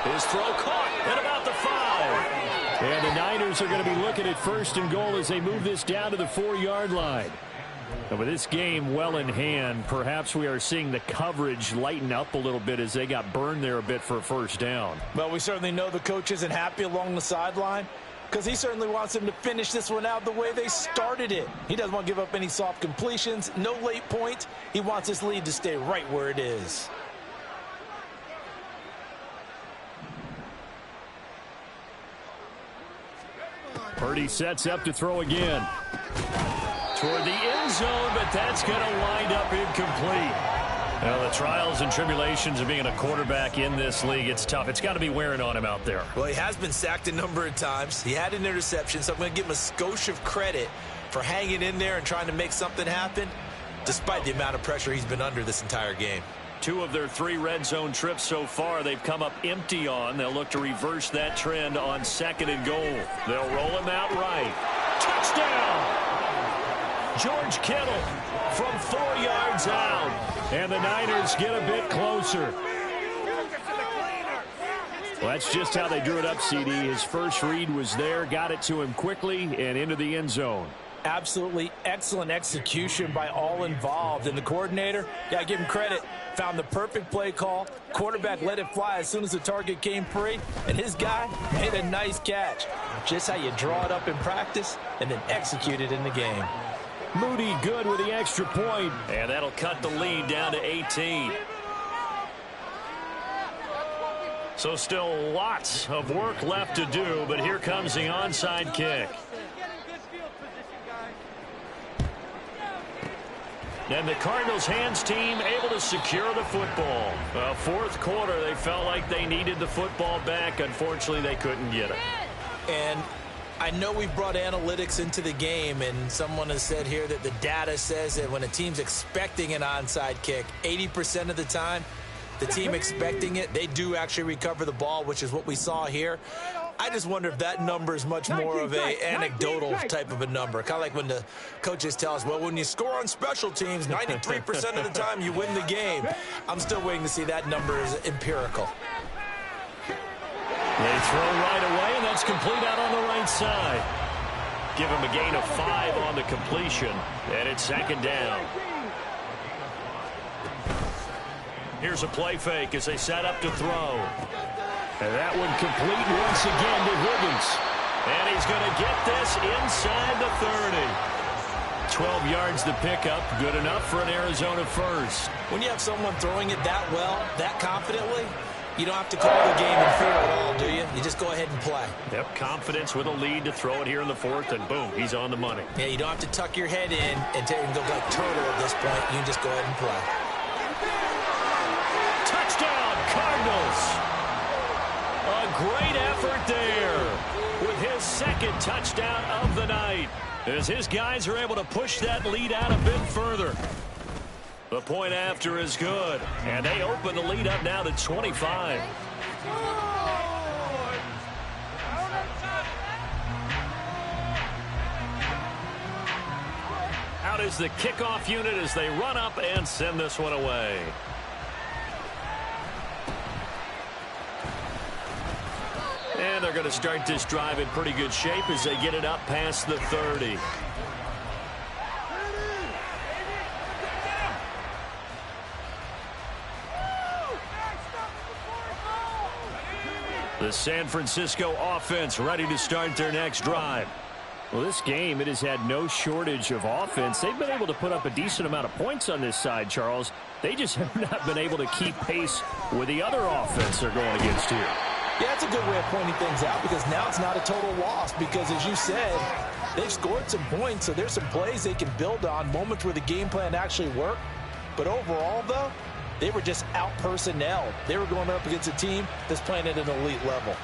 His throw caught at about the 5. And the Niners are going to be looking at 1st and goal as they move this down to the 4-yard line. And with this game well in hand, perhaps we are seeing the coverage lighten up a little bit as they got burned there a bit for a 1st down. Well, we certainly know the coach isn't happy along the sideline because he certainly wants them to finish this one out the way they started it. He doesn't want to give up any soft completions, no late points. He wants his lead to stay right where it is. Purdy sets up to throw again. Toward the end zone, but that's going to wind up incomplete. Well, the trials and tribulations of being a quarterback in this league, it's tough. It's got to be wearing on him out there. Well, he has been sacked a number of times. He had an interception, so I'm going to give him a skosh of credit for hanging in there and trying to make something happen, despite the amount of pressure he's been under this entire game. 2 of their 3 red zone trips so far, they've come up empty on. They'll look to reverse that trend on 2nd and goal. They'll roll him out right. Touchdown! George Kittle from 4 yards out. And the Niners get a bit closer. Well, that's just how they drew it up, CD. His first read was there, got it to him quickly, and into the end zone. Absolutely excellent execution by all involved. And the coordinator, got to give him credit, found the perfect play call. Quarterback let it fly as soon as the target came free. And his guy made a nice catch. Just how you draw it up in practice and then execute it in the game. Moody good with the extra point. And that'll cut the lead down to 18. So still lots of work left to do, but here comes the onside kick. And the Cardinals hands team able to secure the football. Well, 4th quarter, they felt like they needed the football back. Unfortunately, they couldn't get it. And I know we've brought analytics into the game, and someone has said here that the data says that when a team's expecting an onside kick, 80% of the time, the team expecting it, they do actually recover the ball, which is what we saw here. I just wonder if that number is much more of a anecdotal type of a number. Kind of like when the coaches tell us, well, when you score on special teams, 93% of the time you win the game. I'm still waiting to see that number is empirical. They throw right away, and that's complete out on the right side. Give him a gain of 5 on the completion, and it's 2nd down. Here's a play fake as they set up to throw. And that one complete once again to Higgins. And he's going to get this inside the 30. 12 yards the pickup, good enough for an Arizona first. When you have someone throwing it that well, that confidently, you don't have to call the game in fear at all, do you? You just go ahead and play. Yep, confidence with a lead to throw it here in the fourth, and boom, he's on the money. Yeah, you don't have to tuck your head in and go like turtle at this point. You can just go ahead and play. Touchdown, Cardinals. A great effort there with his second touchdown of the night, as his guys are able to push that lead out a bit further. The point after is good, and they open the lead up now to 25. Out is the kickoff unit as they run up and send this one away. And they're going to start this drive in pretty good shape as they get it up past the 30. The San Francisco offense ready to start their next drive. Well, this game, it has had no shortage of offense. They've been able to put up a decent amount of points on this side, Charles. They just have not been able to keep pace with the other offense they're going against here. Yeah, that's a good way of pointing things out, because now it's not a total loss, because as you said, they've scored some points, so there's some plays they can build on, moments where the game plan actually worked. But overall, though, they were just out-personnel. They were going up against a team that's playing at an elite level.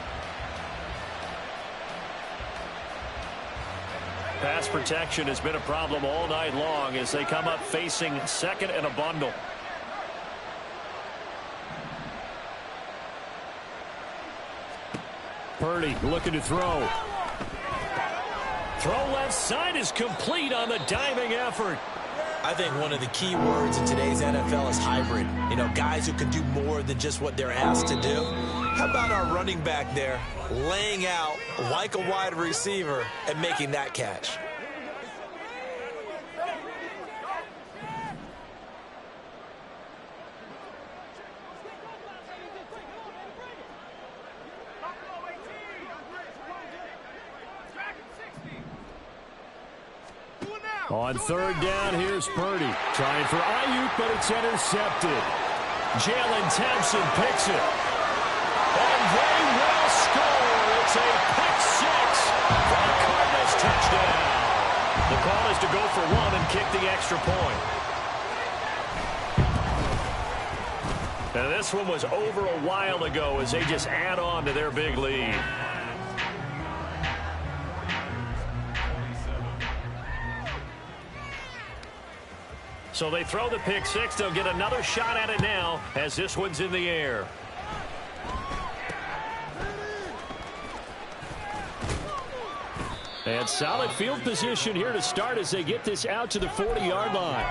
Pass protection has been a problem all night long as they come up facing second and a bundle. Purdy looking to throw. Throw left side is complete on the diving effort. I think one of the key words in today's NFL is hybrid. You know, guys who can do more than just what they're asked to do. How about our running back there laying out like a wide receiver and making that catch? On third down, here's Purdy. Trying for Ayuk, but it's intercepted. Jalen Thompson picks it. And they will score. It's a pick six for the Cardinals touchdown. The call is to go for one and kick the extra point. Now this one was over a while ago as they just add on to their big lead. So they throw the pick six. They'll get another shot at it now as this one's in the air. And solid field position here to start as they get this out to the 40-yard line.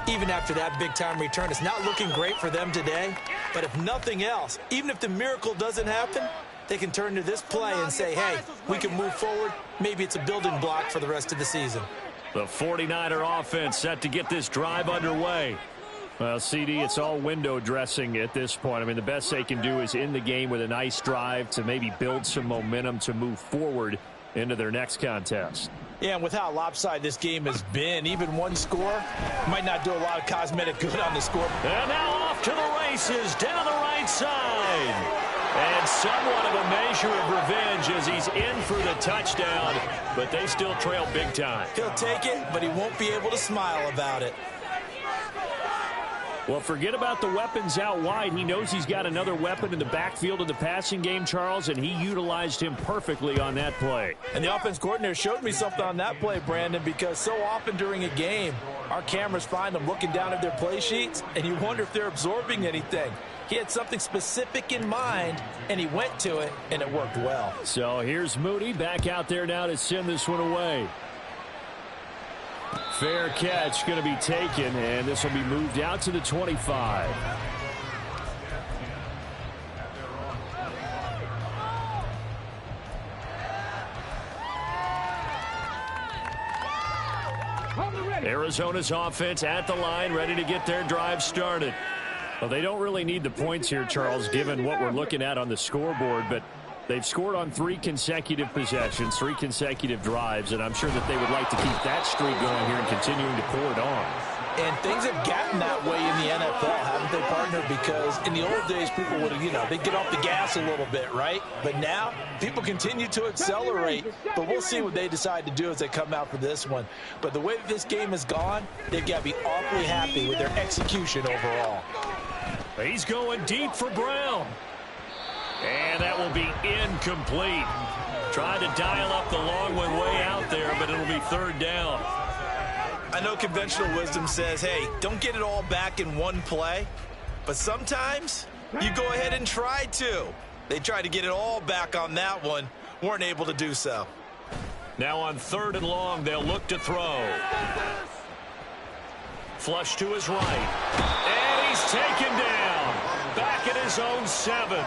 Even after that big-time return, it's not looking great for them today. But if nothing else, even if the miracle doesn't happen, they can turn to this play and say, hey, we can move forward. Maybe it's a building block for the rest of the season. The 49er offense set to get this drive underway. Well, CD, it's all window dressing at this point. I mean, the best they can do is end the game with a nice drive to maybe build some momentum to move forward into their next contest. Yeah, and with how lopsided this game has been, even one score might not do a lot of cosmetic good on the score. And now off to the races down the right side. And somewhat of a measure of revenge as he's in for the touchdown, but they still trail big time. He'll take it, but he won't be able to smile about it. Well, forget about the weapons out wide. He knows he's got another weapon in the backfield of the passing game, Charles, and he utilized him perfectly on that play. And the offense coordinator showed me something on that play, Brandon, because so often during a game, our cameras find them looking down at their play sheets, and you wonder if they're absorbing anything. He had something specific in mind, and he went to it, and it worked well. So here's Moody back out there now to send this one away. Fair catch going to be taken, and this will be moved out to the 25. Arizona's offense at the line, ready to get their drive started. Well, they don't really need the points here, Charles, given what we're looking at on the scoreboard, but They've scored on 3 consecutive possessions, 3 consecutive drives, and I'm sure that they would like to keep that streak going here and continuing to pour it on. And things have gotten that way in the NFL, haven't they, partner? Because in the old days, people would have, they'd get off the gas a little bit, right? But now, people continue to accelerate. But we'll see what they decide to do as they come out for this one. But the way that this game has gone, they've got to be awfully happy with their execution overall. He's going deep for Brown. And that will be incomplete. Tried to dial up the long one way out there, but it'll be 3rd down. I know conventional wisdom says, hey, don't get it all back in one play. But sometimes you go ahead and try to. They tried to get it all back on that one. Weren't able to do so. Now on 3rd and long, they'll look to throw. Flush to his right. And he's taken down. Back at his own 7.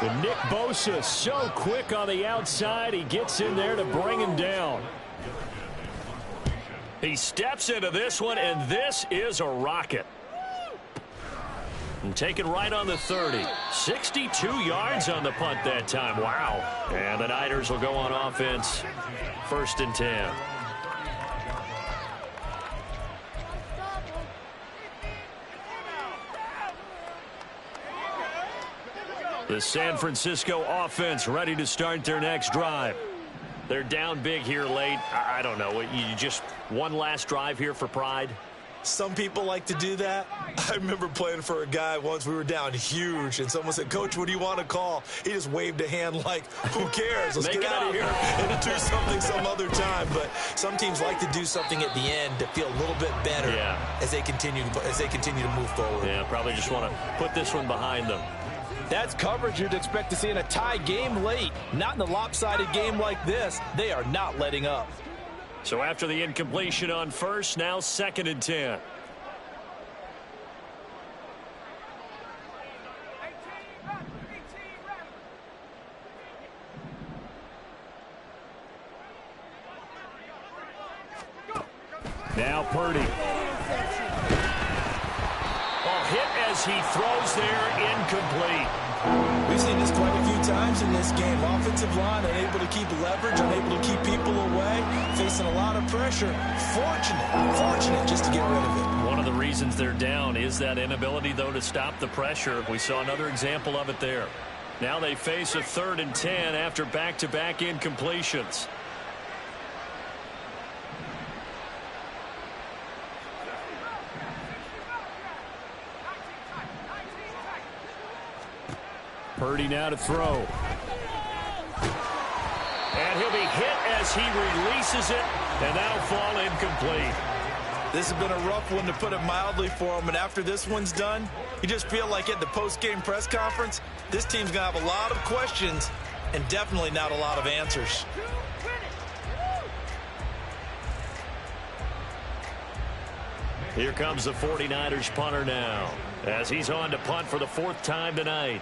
And Nick Bosa so quick on the outside, he gets in there to bring him down. He steps into this one, and this is a rocket. And taken right on the 30. 62 yards on the punt that time. Wow. And the Niners will go on offense. 1st and 10. The San Francisco offense ready to start their next drive. They're down big here late. I don't know. You just one last drive here for pride? Some people like to do that. I remember playing for a guy once. We were down huge, and someone said, Coach, what do you want to call? He just waved a hand like, who cares? Let's get out of here and do something some other time. But some teams like to do something at the end to feel a little bit better as they continue to move forward. Yeah, probably just want to put this one behind them. That's coverage you'd expect to see in a tie game late. Not in a lopsided game like this. They are not letting up. So after the incompletion on 1st, now 2nd and 10. Now Purdy. Hit as he throws there, incomplete. We've seen this quite a few times in this game. Offensive line unable to keep leverage, unable to keep people away, facing a lot of pressure. Fortunate just to get rid of it. One of the reasons they're down is that inability, though, to stop the pressure. We saw another example of it there. Now they face a 3rd and 10 after back-to-back incompletions. Purdy now to throw. And he'll be hit as he releases it, and that'll fall incomplete. This has been a rough one, to put it mildly, for him. And after this one's done, you just feel like at the post-game press conference, this team's going to have a lot of questions and definitely not a lot of answers. Here comes the 49ers punter now, as he's on to punt for the 4th time tonight.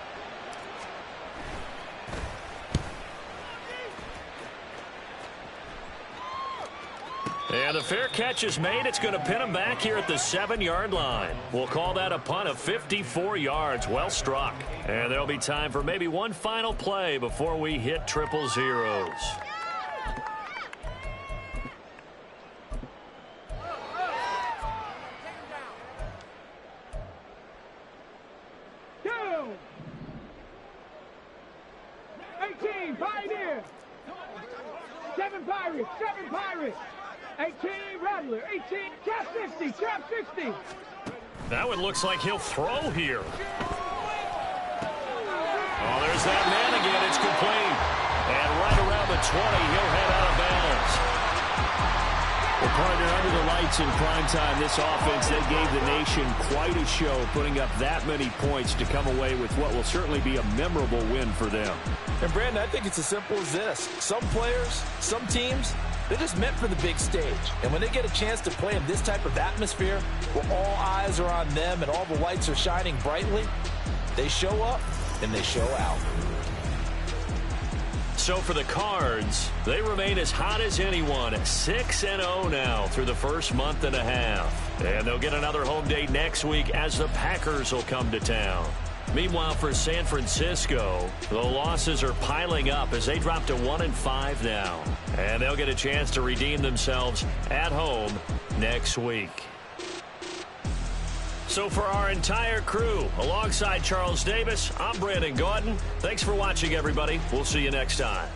And the fair catch is made. It's going to pin him back here at the 7-yard line. We'll call that a punt of 54 yards. Well struck. And there'll be time for maybe one final play before we hit triple zeros. Pioneer. 7 Pirates. 18 Rattler, 18, trap 50, trap 50. That one looks like he'll throw here. Oh, there's that man again. It's complete. And right around the 20, he'll head out of bounds. Well, partner, under the lights in prime time, this offense, they gave the nation quite a show, putting up that many points to come away with what will certainly be a memorable win for them. And, Brandon, I think it's as simple as this. Some players, some teams, they're just meant for the big stage. And when they get a chance to play in this type of atmosphere where all eyes are on them and all the lights are shining brightly, they show up and they show out. So for the Cards, they remain as hot as anyone at 6-0 now through the first month and a half. And they'll get another home day next week as the Packers will come to town. Meanwhile, for San Francisco, the losses are piling up as they drop to 1-5 now. And they'll get a chance to redeem themselves at home next week. So for our entire crew, alongside Charles Davis, I'm Brandon Gaudin. Thanks for watching, everybody. We'll see you next time.